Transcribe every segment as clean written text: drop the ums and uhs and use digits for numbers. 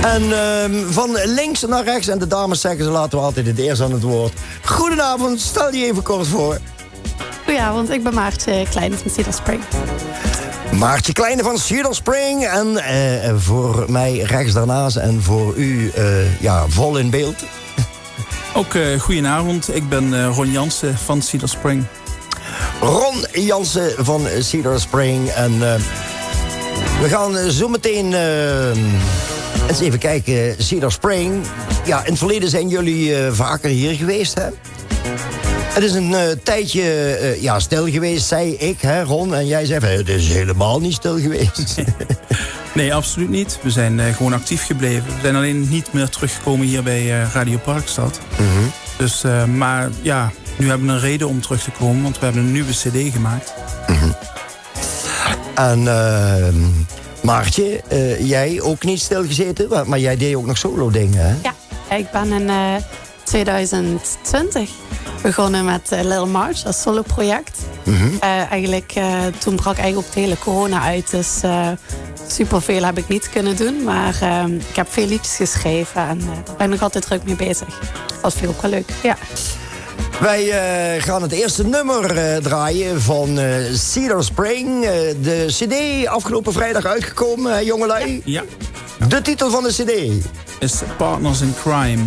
En van links naar rechts, en de dames zeggen ze, laten we altijd het eerst aan het woord. Goedenavond, stel je even kort voor. Goedenavond, ik ben Maartje Kleine van Cedar Spring. Maartje Kleine van Cedar Spring. En voor mij rechts daarnaast en voor u vol in beeld. Ook goedenavond, ik ben Ron Jansen van Cedar Spring. Ron Jansen van Cedar Spring. En we gaan zo meteen eens even kijken. Cedar Spring. Ja, in het verleden zijn jullie vaker hier geweest, hè? Het is een tijdje stil geweest, zei ik, hè, Ron. En jij zei, het is helemaal niet stil geweest. Nee, absoluut niet. We zijn gewoon actief gebleven. We zijn alleen niet meer teruggekomen hier bij Radio Parkstad. Mm-hmm. Dus, maar ja, nu hebben we een reden om terug te komen, want we hebben een nieuwe cd gemaakt. Mm-hmm. En Maartje, jij ook niet stilgezeten, maar jij deed ook nog solo dingen, hè? Ja, ik ben in 2020 begonnen met Little March als solo-project. Mm-hmm. Toen brak eigenlijk ook de hele corona uit, dus superveel heb ik niet kunnen doen. Maar ik heb veel liedjes geschreven en daar ben ik nog altijd druk mee bezig. Dat vind ik ook wel leuk, ja. Wij gaan het eerste nummer draaien van Cedar Spring. De cd afgelopen vrijdag uitgekomen, hè, jongelui? Ja. De titel van de cd is Partners in Crime.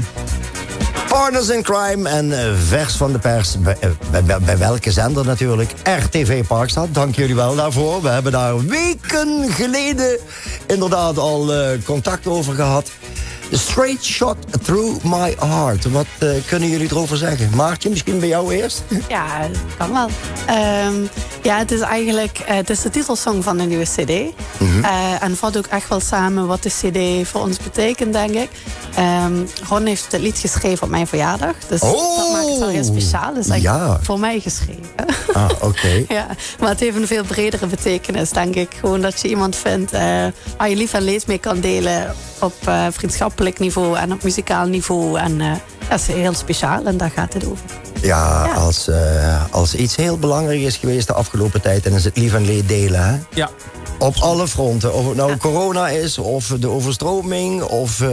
Partners in Crime en vers van de pers. Bij welke zender natuurlijk? RTV Parkstad, dank jullie wel daarvoor. We hebben daar weken geleden inderdaad al contact over gehad. Straight Shot Through My Heart. Wat kunnen jullie erover zeggen? Maartje, misschien bij jou eerst? Ja, kan wel. Het is eigenlijk het is de titelsong van de nieuwe cd. Mm-hmm. En vat ook echt wel samen wat de cd voor ons betekent, denk ik. Ron heeft het lied geschreven op mijn verjaardag. Dus dat maakt het wel heel speciaal. Het is eigenlijk voor mij geschreven. Ah, oké. Ja, maar het heeft een veel bredere betekenis, denk ik. Gewoon dat je iemand vindt waar je lief en leed mee kan delen op vriendschappelijk niveau en op muzikaal niveau. En dat is heel speciaal en daar gaat het over. Ja, als iets heel belangrijk is geweest de afgelopen tijd, dan is het lief en leed delen, hè? Ja. Op alle fronten. Of het nou corona is, of de overstroming, of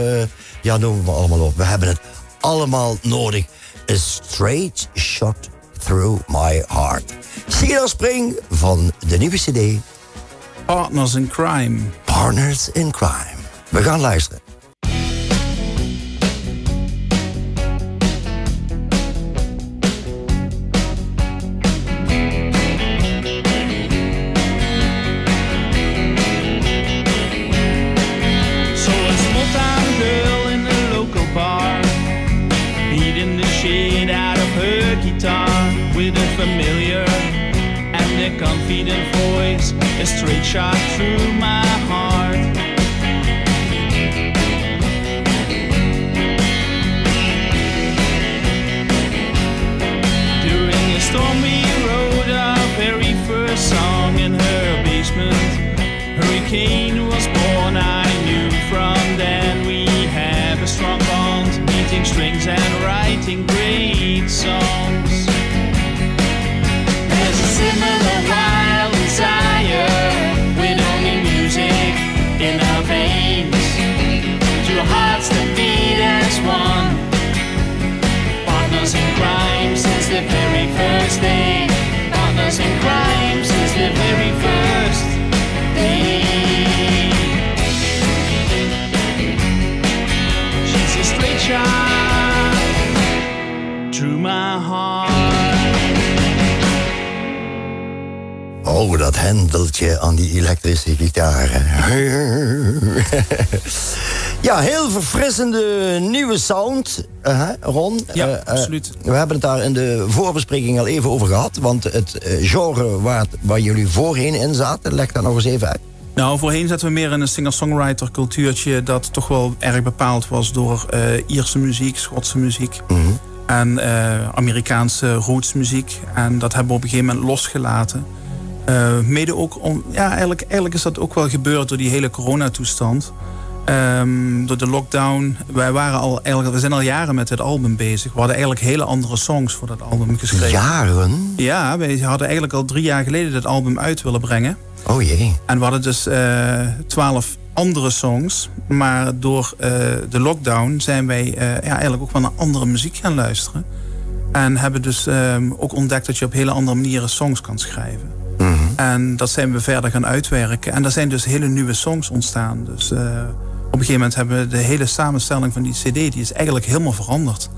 noem maar allemaal op. We hebben het allemaal nodig. A straight shot through my heart. Cedar Spring van de nieuwe cd. Partners in Crime. Partners in Crime. We gaan luisteren. Confident voice, a straight shot through my heart. During a storm we wrote our very first song in her basement. Hurricane was born, I knew from then we have a strong bond, meeting strings and writing great songs. There's a similar wild desire with only music in our veins, two hearts that beat as one, partners in crime since the very first day, partners in crime since the very first day. She's a straight shot through my heart. Oh, dat hendeltje aan die elektrische gitaar. Ja, heel verfrissende nieuwe sound, Ron. Ja, absoluut. We hebben het daar in de voorbespreking al even over gehad. Want het genre waar jullie voorheen in zaten, leg dat nog eens even uit. Nou, voorheen zaten we meer in een singer-songwriter cultuurtje dat toch wel erg bepaald was door Ierse muziek, Schotse muziek. Mm-hmm. En Amerikaanse rootsmuziek. En dat hebben we op een gegeven moment losgelaten. Mede ook om, eigenlijk is dat ook wel gebeurd door die hele coronatoestand. Door de lockdown. We zijn al jaren met dit album bezig. We hadden eigenlijk hele andere songs voor dat album geschreven. Jaren? Ja, we hadden eigenlijk al 3 jaar geleden dit album uit willen brengen. Oh jee. En we hadden dus 12 andere songs. Maar door de lockdown zijn wij eigenlijk ook wel naar andere muziek gaan luisteren. En hebben dus ook ontdekt dat je op hele andere manieren songs kan schrijven. Mm-hmm. En dat zijn we verder gaan uitwerken. En er zijn dus hele nieuwe songs ontstaan. Dus op een gegeven moment hebben we de hele samenstelling van die cd... die is eigenlijk helemaal veranderd.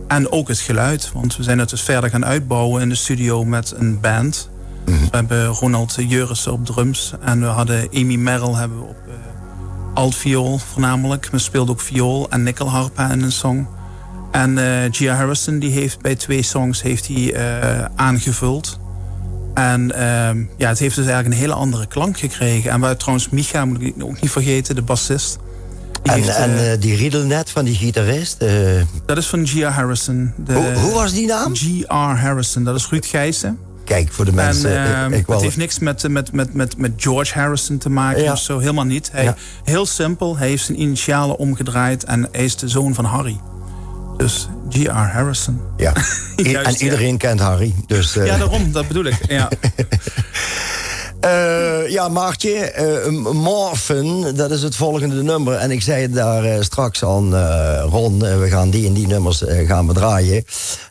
En ook het geluid. Want we zijn het dus verder gaan uitbouwen in de studio met een band. Mm-hmm. We hebben Ronald Jurissen op drums. En we hadden Amy Merrill hebben we op altviool voornamelijk. We speelden ook viool en nikkelharpa in een song. En Gia Harrison die heeft bij 2 songs aangevuld. En het heeft dus eigenlijk een hele andere klank gekregen. En waar trouwens Micha, moet ik ook niet vergeten, de bassist. Die riedel net van die gitarist? Dat is van Gia Harrison. Hoe was die naam? G.R. Harrison, dat is Ruud Gijssen. Kijk, voor de mensen... Het heeft niks met George Harrison te maken of zo, helemaal niet. Heel simpel, hij heeft zijn initialen omgedraaid en hij is de zoon van Harry. Dus G.R. Harrison. Ja, juist, en iedereen kent Harry. Dus, ja, daarom, dat bedoel ik. Ja. Maartje, Morphin, dat is het volgende nummer. En ik zei daar straks aan Ron, we gaan die en die nummers gaan bedraaien.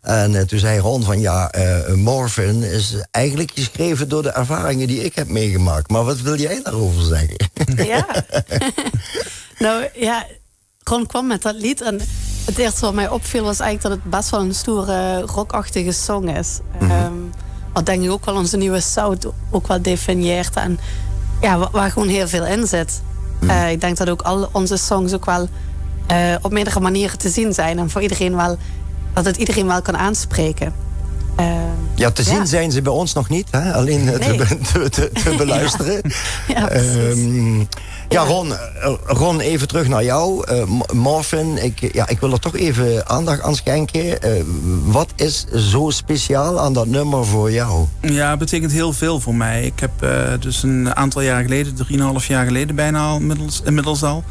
En toen zei Ron van Morphin is eigenlijk geschreven door de ervaringen die ik heb meegemaakt. Maar wat wil jij daarover zeggen? Ja, Ron kwam met dat lied en het eerste wat mij opviel was eigenlijk dat het best wel een stoere rockachtige song is. Mm-hmm. Wat denk ik ook wel onze nieuwe sound ook wel definieert. En waar gewoon heel veel in zit. Mm. Ik denk dat ook al onze songs ook wel op meerdere manieren te zien zijn. En voor iedereen wel, dat het iedereen wel kan aanspreken. Te zien zijn ze bij ons nog niet. Hè? Alleen te beluisteren. Ron, even terug naar jou. Morphin, ik wil er toch even aandacht aan schenken. Wat is zo speciaal aan dat nummer voor jou? Ja, het betekent heel veel voor mij. Ik heb dus een aantal jaar geleden, 3,5 jaar geleden bijna al, inmiddels al...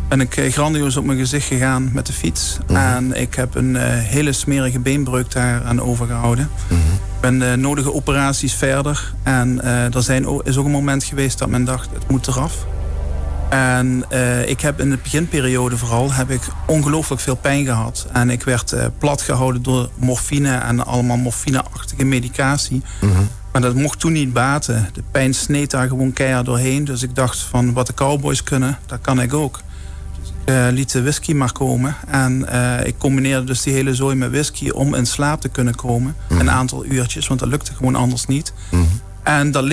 ben ik grandioos op mijn gezicht gegaan met de fiets. Mm-hmm. En ik heb een hele smerige beenbreuk daar aan overgehouden. Mm-hmm. Ik ben de nodige operaties verder. En is ook een moment geweest dat men dacht, het moet eraf. En ik heb in de beginperiode vooral ongelooflijk veel pijn gehad. En ik werd plat gehouden door morfine en allemaal morfineachtige medicatie. Mm-hmm. Maar dat mocht toen niet baten. De pijn sneed daar gewoon keihard doorheen. Dus ik dacht van wat de cowboys kunnen, dat kan ik ook. Liet de whisky maar komen. En ik combineerde dus die hele zooi met whisky om in slaap te kunnen komen. Mm-hmm. Een aantal uurtjes, want dat lukte gewoon anders niet. Mm-hmm. En dat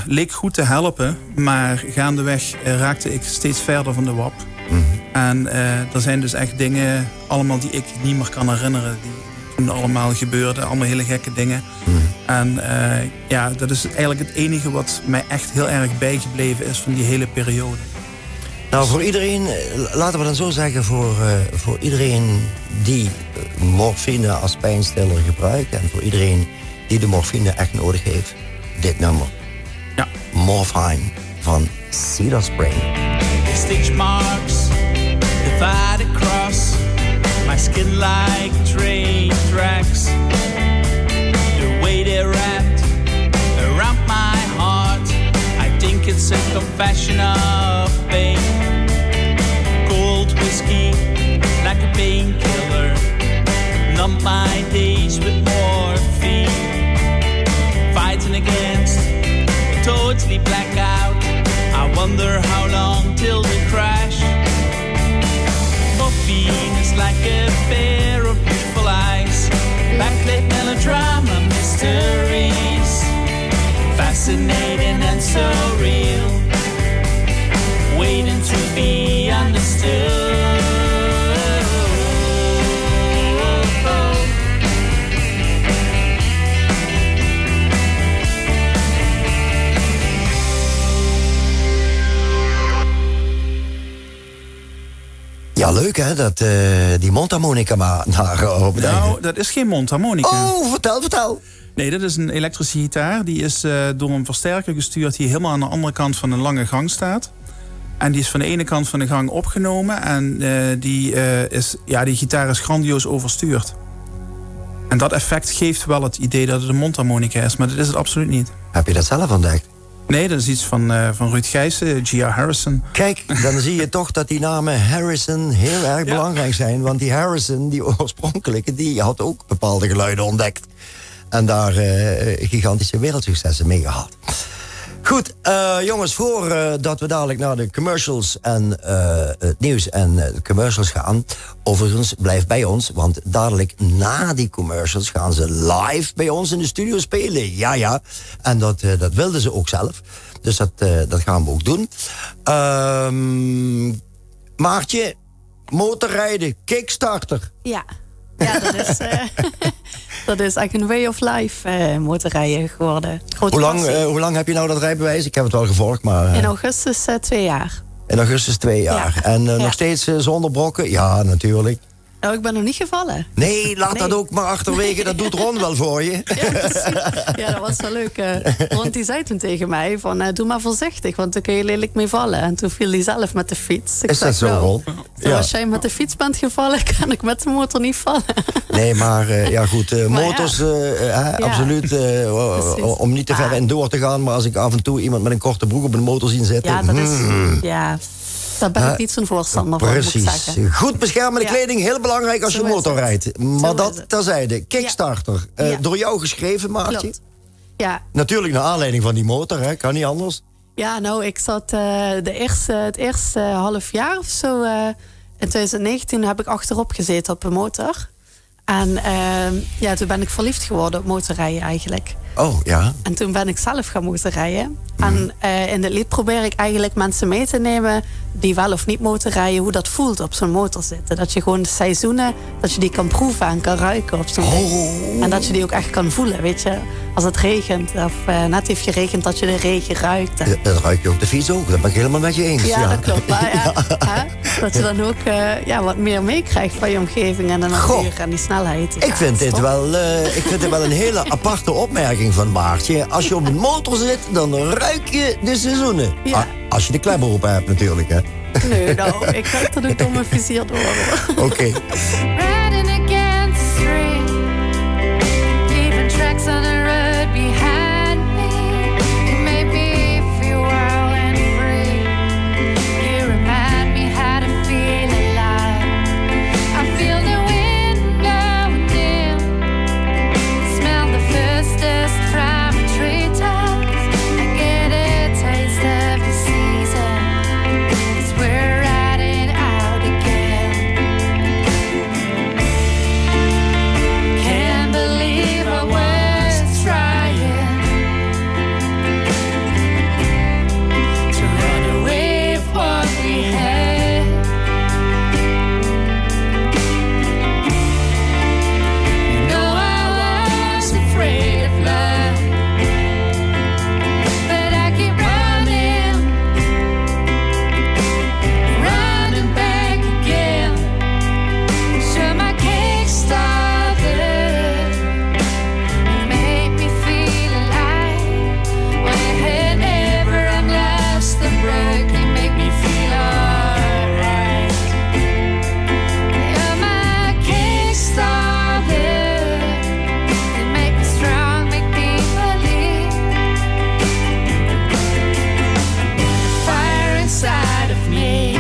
leek goed te helpen. Maar gaandeweg raakte ik steeds verder van de wap. Mm-hmm. En er zijn dus echt dingen allemaal die ik niet meer kan herinneren. Die toen allemaal gebeurden. Allemaal hele gekke dingen. Mm-hmm. En dat is eigenlijk het enige wat mij echt heel erg bijgebleven is van die hele periode. Nou, voor iedereen, laten we dan zo zeggen, voor iedereen die morfine als pijnstiller gebruikt en voor iedereen die de morfine echt nodig heeft, dit nummer. Ja. Morphine van Cedar Spring. Stitch marks divide across my skin like train tracks. The way they're wrapped around my heart, I think it's a confession of pain. Cold whiskey, like a painkiller, numb my days with morphine. Fighting against a totally blackout. I wonder how long till we crash. Morphine is like a pair of beautiful eyes, backlit melodrama mysteries, fascinating and so real, waiting to be understood. Ja, leuk hè, dat die mondharmonica maar naar opnemen. Nou, dat is geen mondharmonica. Oh, vertel. Nee, dat is een elektrische gitaar. Die is door een versterker gestuurd die helemaal aan de andere kant van een lange gang staat. En die is van de ene kant van de gang opgenomen. En die gitaar is grandioos overstuurd. En dat effect geeft wel het idee dat het een mondharmonica is. Maar dat is het absoluut niet. Heb je dat zelf ontdekt? Nee, dat is iets van Ruud Gijssen, Gia Harrison. Kijk, dan zie je toch dat die namen Harrison heel erg belangrijk zijn. Want die Harrison, die oorspronkelijke, die had ook bepaalde geluiden ontdekt. En daar gigantische wereldsuccessen mee gehad. Goed, jongens, voordat we dadelijk naar de commercials en het nieuws en de commercials gaan. Overigens, blijf bij ons, want dadelijk na die commercials gaan ze live bij ons in de studio spelen. Ja. En dat wilden ze ook zelf. Dus dat gaan we ook doen. Maartje, motorrijden, Kickstarter. Ja, dat is eigenlijk een way of life, motorrijden geworden. Hoe lang heb je nou dat rijbewijs? Ik heb het wel gevolgd, maar... In augustus 2 jaar. In augustus 2 jaar. Ja. En nog steeds zonder brokken? Ja, natuurlijk. Nou, ik ben nog niet gevallen. Nee, laat dat ook maar achterwege. Dat doet Ron wel voor je. Ja, dat was wel leuk. Ron die zei toen tegen mij van, doe maar voorzichtig, want dan kun je lelijk mee vallen. En toen viel hij zelf met de fiets. Is dat zo, Ron? Als jij met de fiets bent gevallen, kan ik met de motor niet vallen. Nee, maar goed, motors, absoluut. Om niet te ver in door te gaan. Maar als ik af en toe iemand met een korte broek op een motor zie zitten... Ja, dat is... Ja. Daar ben ik niet zo'n voorstander van, moet ik zeggen. Goed beschermende kleding, heel belangrijk als je motor rijdt. Maar dat terzijde. Kickstarter, door jou geschreven, Maartje? Klopt. Ja. Natuurlijk naar aanleiding van die motor, hè? Kan niet anders. Ja, nou, ik zat het eerste half jaar of zo... in 2019 heb ik achterop gezeten op een motor. En toen ben ik verliefd geworden op motorrijden eigenlijk. Oh, ja. En toen ben ik zelf gaan motorrijden. En in dit lied probeer ik eigenlijk mensen mee te nemen... die wel of niet motorrijden, hoe dat voelt op zo'n motor zitten. Dat je gewoon de seizoenen, dat je die kan proeven en kan ruiken op zo'n ding. En dat je die ook echt kan voelen, weet je. Als het regent of net heeft geregend, dat je de regen ruikt. Dat ruik je op de fiets ook, dat ben ik helemaal met je eens. Ja, dat klopt. Maar dat je dan ook wat meer meekrijgt van je omgeving en de natuur en die snelheid. Ik vind dit wel een hele aparte opmerking van Maartje. Als je op een motor zit, dan ruik je de seizoenen. Ja. Als je de klemmer op hebt natuurlijk, hè. Nee, nou, ik ruik dat ook door mijn vizier door. Oké. Riding against the stream, leaving tracks on the road behind me. You made me feel wild and free. You remind me how to feel alive. I feel the wind blowing in, smell the first dust from the treetops. I get a taste of the season. It's we're riding out again. Can't believe I was trying to run away with what we had. You know I was afraid of love, but I keep running back again. So my Kickstarter, you made me feel alive. Whenever I'm lost and broke, you make me feel alright. You're my Kickstarter, you make me strong, make me believe. The fire inside of me.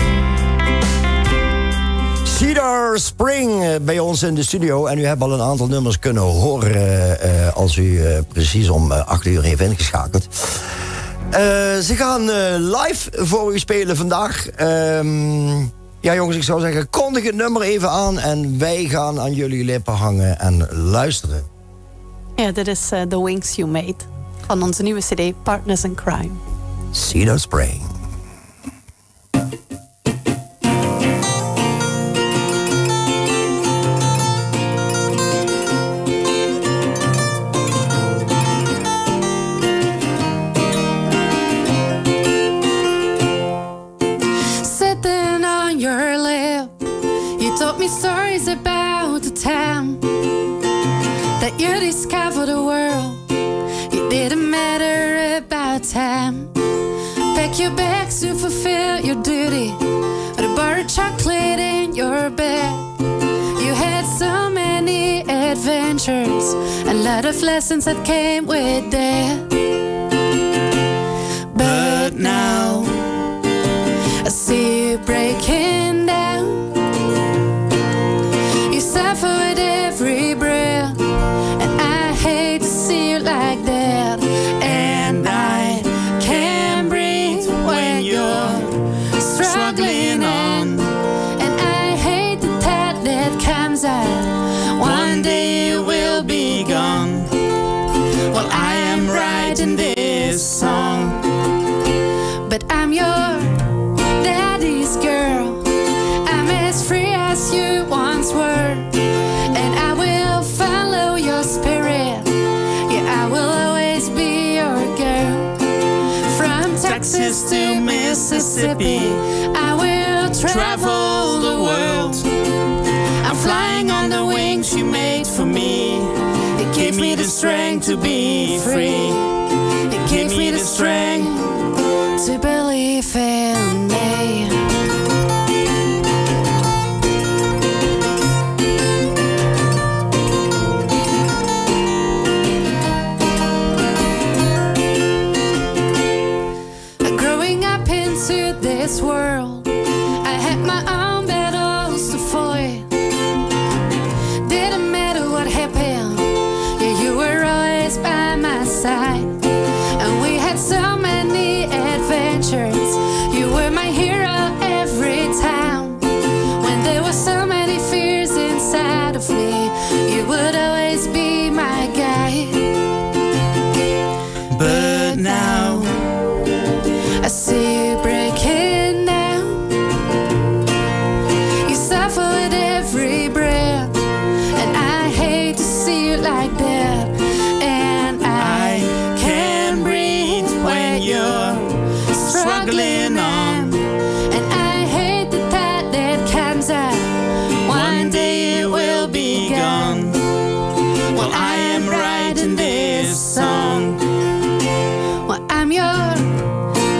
Cedar Spring bij ons in de studio. En u hebt al een aantal nummers kunnen horen als u precies om 8 uur heeft ingeschakeld. Ze gaan live voor u spelen vandaag. Ja, jongens, ik zou zeggen, kondig het nummer even aan en wij gaan aan jullie lippen hangen en luisteren. Ja, dit is The Wings You Made van onze nieuwe CD Partners in Crime. Cedar Spring. Sitting on your lap, you told me stories about the time that you discovered the world. It didn't matter about time. Pack your bags to fulfill your duty, with a bar of chocolate in your bed. You had so many adventures, a lot of lessons that came with that. now I see you breaking down. You suffer with every breath, and I hate to see you like that. And I can't breathe when you're struggling on. And I hate the thought that comes out, one day you will be gone. Well, I am writing this song, but I'm your daddy's girl. I'm as free as you once were, and I will follow your spirit. Yeah, I will always be your girl. From Texas to Mississippi, I will travel the world. I'm flying on the wings you made for me. It gives me the strength to be free. It gives me the strength to believe in me. Growing up into this world, I had my own battles to fight. Didn't matter what happened, yeah, you were always by my side. And we had so many adventures. You were my hero every time. When there were so many fears inside of me, you would always be my guide. But now I see you breaking down. You suffer with every breath, and I hate to see you like that. And I can't breathe when you're struggling on. And I hate the thought that comes out, one day you will be gone. Well, I am writing this song. Well, I'm your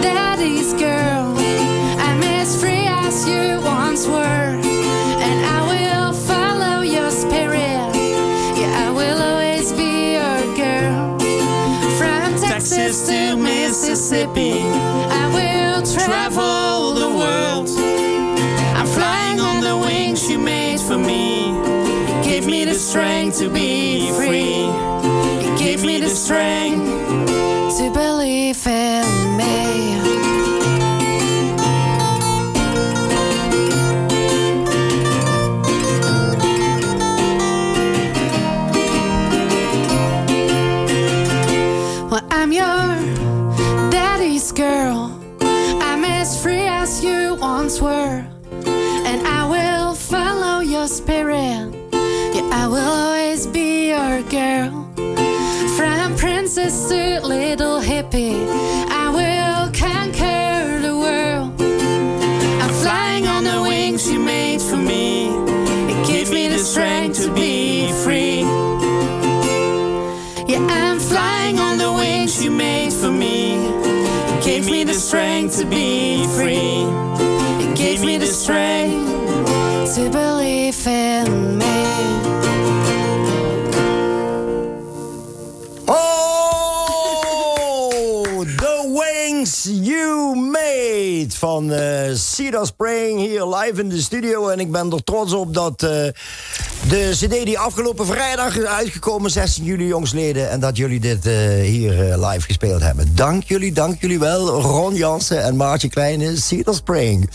daddy's girl. I'm as free as you once were, and I will follow your spirit. Yeah, I will always be your girl. From Texas to Mississippi, I will travel the world. I'm flying on the wings you made for me. You gave me the strength to be free. You gave me the strength to believe in me. Well, I'm your daddy's girl. I'm as free as you once were, and I will follow your spirit. Yeah, I will always be your girl. From princess to little hippie, I will conquer the world. I'm flying on the wings you made for me. It gives me the strength to be free. Yeah, I'm flying on the wings you made for me. It gave me the strength to be free. It gave me the strength to believe in me. Oh, The Wings You Made van Cedar Spring hier live in de studio. En ik ben er trots op dat de cd die afgelopen vrijdag is uitgekomen, 16 juli jongsleden, en dat jullie dit hier live gespeeld hebben. Dank jullie wel, Ron Jansen en Maartje Kleine, Cedar Spring.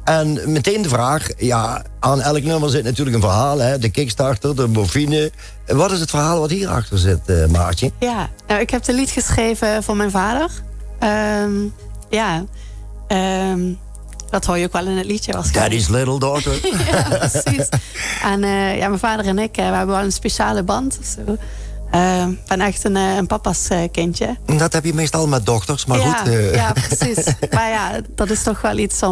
En meteen de vraag, ja, aan elk nummer zit natuurlijk een verhaal, hè? De Kickstarter, de morfine. Wat is het verhaal wat hierachter zit, Maartje? Ja, nou, ik heb de lied geschreven voor mijn vader. Dat hoor je ook wel in het liedje waarschijnlijk. Daddy's little daughter. Ja, precies. En mijn vader en ik, we hebben wel een speciale band. Zo. Ik ben echt een papa's kindje. Dat heb je meestal met dochters, maar ja, goed. Ja, precies. Maar ja, dat is toch wel iets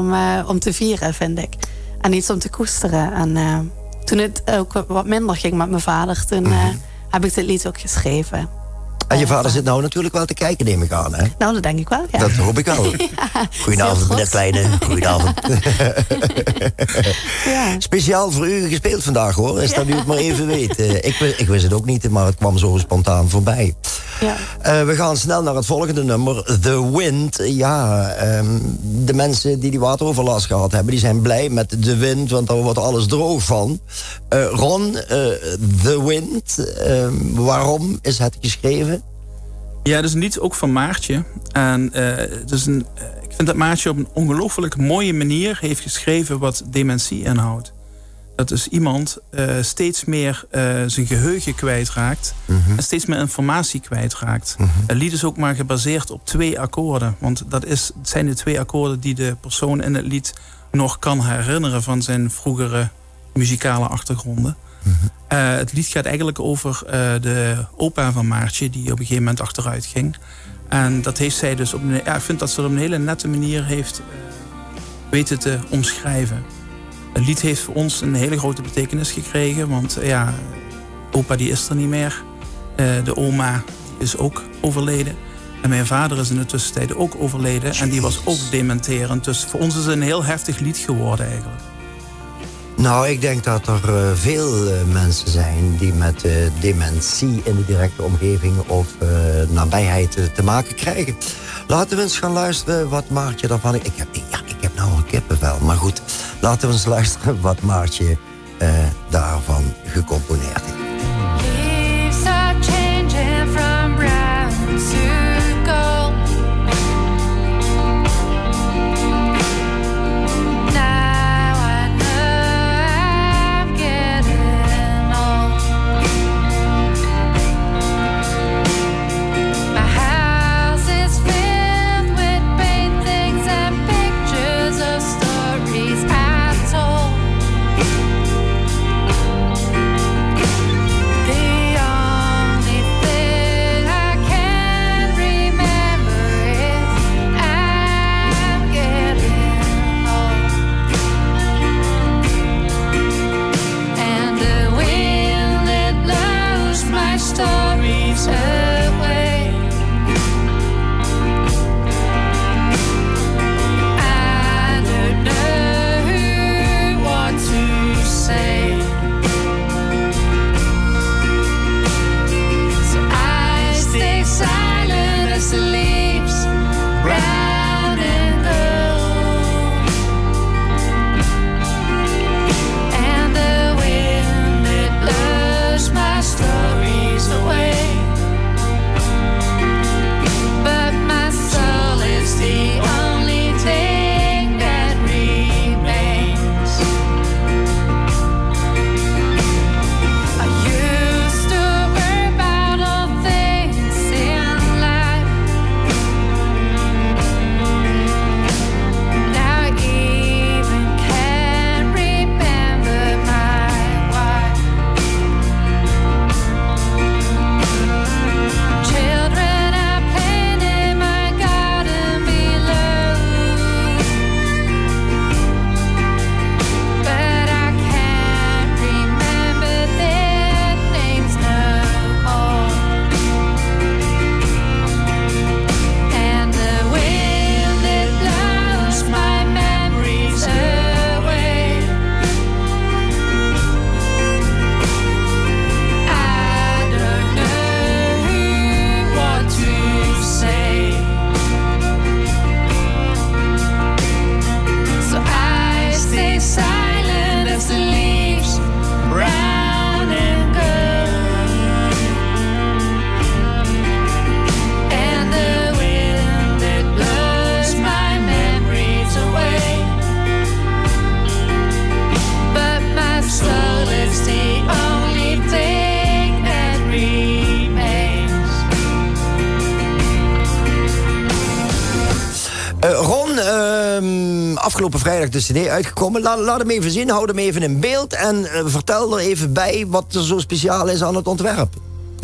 om te vieren, vind ik. En iets om te koesteren. En toen het ook wat minder ging met mijn vader, toen heb ik dit lied ook geschreven. En je vader zit nou natuurlijk wel te kijken, neem ik aan, hè? Nou, dat denk ik wel, ja. Dat hoop ik wel. Ja, goedenavond, meneer Kleine. Goedenavond. Ja. Speciaal voor u gespeeld vandaag, hoor. Is dat u het maar even weet. Ik wist het ook niet, maar het kwam zo spontaan voorbij. Ja. We gaan snel naar het volgende nummer, The Wind. Ja, de mensen die wateroverlast gehad hebben, die zijn blij met de wind, want daar wordt alles droog van. Ron, The Wind, waarom is het geschreven? Ja, dat is een lied ook van Maartje. En ik vind dat Maartje op een ongelooflijk mooie manier heeft geschreven wat dementie inhoudt. Dat dus iemand steeds meer zijn geheugen kwijtraakt. En steeds meer informatie kwijtraakt. Het lied is ook maar gebaseerd op 2 akkoorden. Want het zijn de 2 akkoorden die de persoon in het lied nog kan herinneren van zijn vroegere muzikale achtergronden. Het lied gaat eigenlijk over de opa van Maartje, die op een gegeven moment achteruit ging. En dat heeft zij dus ik vind dat ze op een hele nette manier heeft weten te omschrijven. Het lied heeft voor ons een hele grote betekenis gekregen, want opa die is er niet meer. De oma die is ook overleden. En mijn vader is in de tussentijd ook overleden. En die was ook dementerend. Dus voor ons is het een heel heftig lied geworden eigenlijk. Nou, ik denk dat er veel mensen zijn die met dementie in de directe omgeving of nabijheid te maken krijgen. Laten we eens gaan luisteren wat Maartje daarvan... Ik heb nou een kippenvel, maar goed. Laten we eens luisteren wat Maartje daarvan gecomponeerd heeft. Leaves are changing from brown to gold. Now I know I'm getting old. My house is filled with paintings and pictures of stories I've told. The only thing I can remember is I'm getting old. And the wind that blows my stories away. I don't know what to say. So I stay silent as the leaves, brown and gold. And the wind that blows my stories away. But my soul is the only thing that remains. I used to worry about all things in life. Now I even can't remember my wife. Children are playing in my garden below, but I can't remember their names no more. And the wind that blows my memories away. I don't know what to say. So I stay silent as the leaves, brown and gold. And the wind that blows my memories away. But my soul is the only thing that remains. Ron, afgelopen vrijdag de cd uitgekomen. Laat hem even zien, houd hem even in beeld. En vertel er even bij wat er zo speciaal is aan het ontwerp.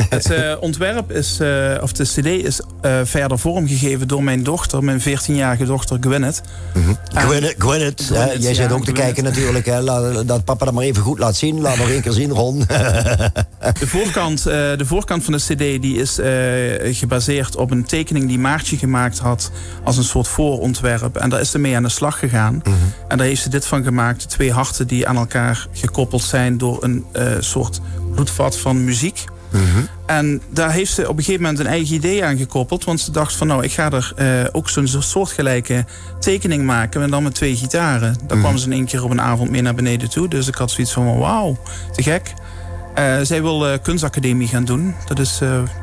Het ontwerp is, of de cd is verder vormgegeven door mijn dochter, mijn 14-jarige dochter Gwyneth. Gwyneth, jij zit ook te kijken natuurlijk. Hè. Dat papa dat maar even goed laat zien. Laat nog één keer zien, Ron. De voorkant van de cd die is gebaseerd op een tekening die Maartje gemaakt had als een soort voorontwerp. En daar is ze mee aan de slag gegaan. En daar heeft ze dit van gemaakt. 2 harten die aan elkaar gekoppeld zijn door een soort bloedvat van muziek. En daar heeft ze op een gegeven moment een eigen idee aan gekoppeld. Want ze dacht van, nou, ik ga er ook zo'n soortgelijke tekening maken. En dan met 2 gitaren. Daar kwam ze in 1 keer op een avond mee naar beneden toe. Dus ik had zoiets van, wauw, te gek. Zij wil kunstacademie gaan doen. Dat is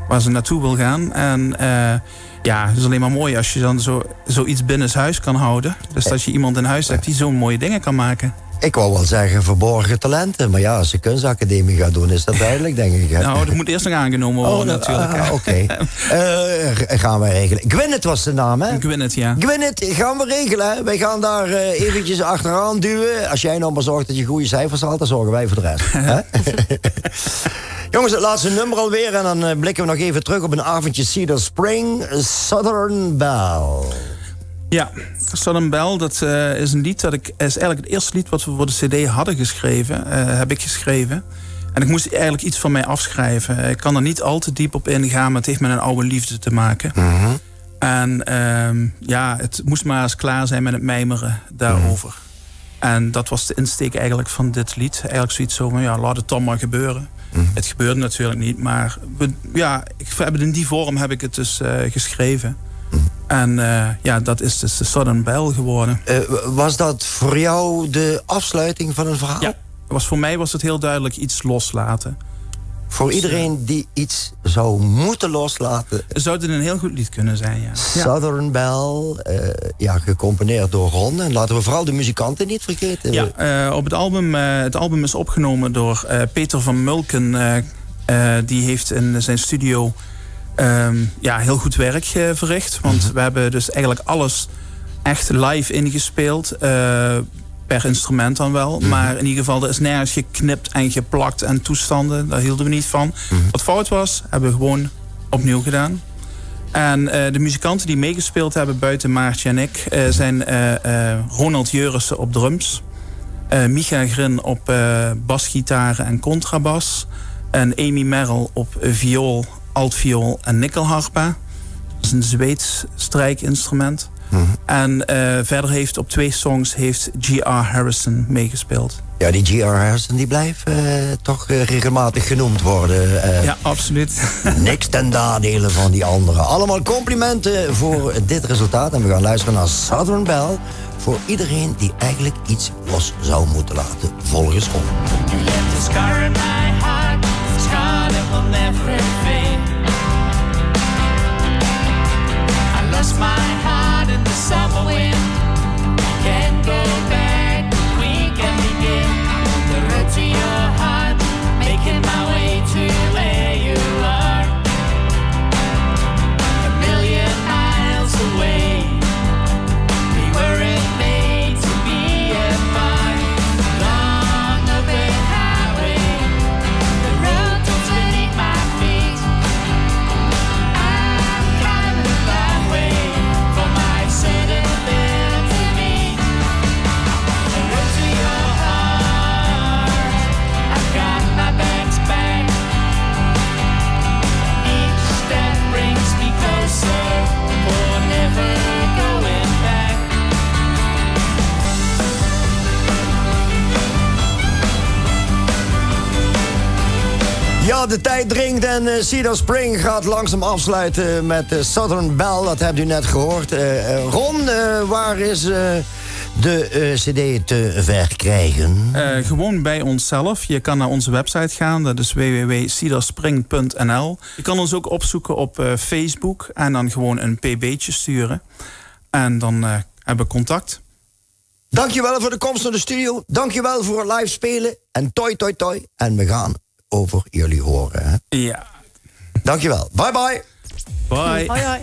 waar ze naartoe wil gaan. En ja, het is alleen maar mooi als je dan zoiets binnenshuis kan houden. Dus dat je iemand in huis hebt die zo'n mooie dingen kan maken. Ik wou wel zeggen verborgen talenten. Maar ja, als ze kunstacademie gaat doen, is dat duidelijk, denk ik. Hè? Nou, dat moet eerst nog aangenomen worden natuurlijk. Oké. Gaan we regelen. Gwyneth was de naam, hè? Gwyneth, ja. Gwyneth, gaan we regelen, hè? Wij gaan daar eventjes achteraan duwen. Als jij nou maar zorgt dat je goede cijfers haalt, dan zorgen wij voor de rest. Hè? Jongens, het laatste nummer alweer. En dan blikken we nog even terug op een avondje Cedar Spring. Southern Belle. Ja, Southern Belle, dat is een lied dat is eigenlijk het eerste lied wat we voor de cd hadden geschreven. Heb ik geschreven. En ik moest eigenlijk iets van mij afschrijven. Ik kan er niet al te diep op ingaan, maar het heeft met een oude liefde te maken. En ja, het moest maar eens klaar zijn met het mijmeren daarover. En dat was de insteek eigenlijk van dit lied. Eigenlijk zoiets zo van, ja, laat het dan maar gebeuren. Het gebeurde natuurlijk niet, maar in die vorm heb ik het dus geschreven. En ja, dat is dus de Southern Belle geworden. Was dat voor jou de afsluiting van een verhaal? Ja, voor mij was het heel duidelijk iets loslaten. Voor iedereen die iets zou moeten loslaten. Zou het een heel goed lied kunnen zijn, ja. Southern Belle, gecomponeerd door Ron. En laten we vooral de muzikanten niet vergeten. Ja, op het album is opgenomen door Peter van Mulken. Die heeft in zijn studio heel goed werk verricht. Want we hebben dus eigenlijk alles echt live ingespeeld. Per instrument dan wel. Maar in ieder geval, er is nergens geknipt en geplakt en toestanden. Daar hielden we niet van. Wat fout was, hebben we gewoon opnieuw gedaan. En de muzikanten die meegespeeld hebben buiten Maartje en ik zijn Ronald Jurissen op drums. Micha Grin op basgitaren en contrabas. En Amy Merrill op viool, altviool en nikkelharpa. Dat is een Zweeds strijkinstrument. En verder heeft op 2 songs G.R. Harrison meegespeeld. Ja, die G.R. Harrison die blijft toch regelmatig genoemd worden. Ja, absoluut. Niks ten nadele van die anderen. Allemaal complimenten voor dit resultaat. En we gaan luisteren naar Southern Belle. Voor iedereen die eigenlijk iets los zou moeten laten. Volgens Ron. You left a scar in my heart, a scar that will never fade. I lost my heart in the summer wind. Can't go back, we can begin. The road to your heart, making my way to where you are. A million miles away, we weren't made to be apart. Long open highway, the road comes beneath my feet. I'm climbing a long way for my city there to meet. The road to your heart, I've got my bags back. Each step brings me closer, for never going back. Ja, de tijd dringt en Cedar Spring gaat langzaam afsluiten met Southern Belle. Dat hebt u net gehoord. Ron, waar is de cd te verkrijgen? Gewoon bij onszelf. Je kan naar onze website gaan. Dat is www.cedarspring.nl. Je kan ons ook opzoeken op Facebook. En dan gewoon een pb'tje sturen. En dan hebben we contact. Dankjewel voor de komst naar de studio. Dankjewel voor het live spelen. En toi toi toi. En we gaan over jullie horen. Hè? Ja. Dankjewel. Bye bye. Bye. Hoi hoi.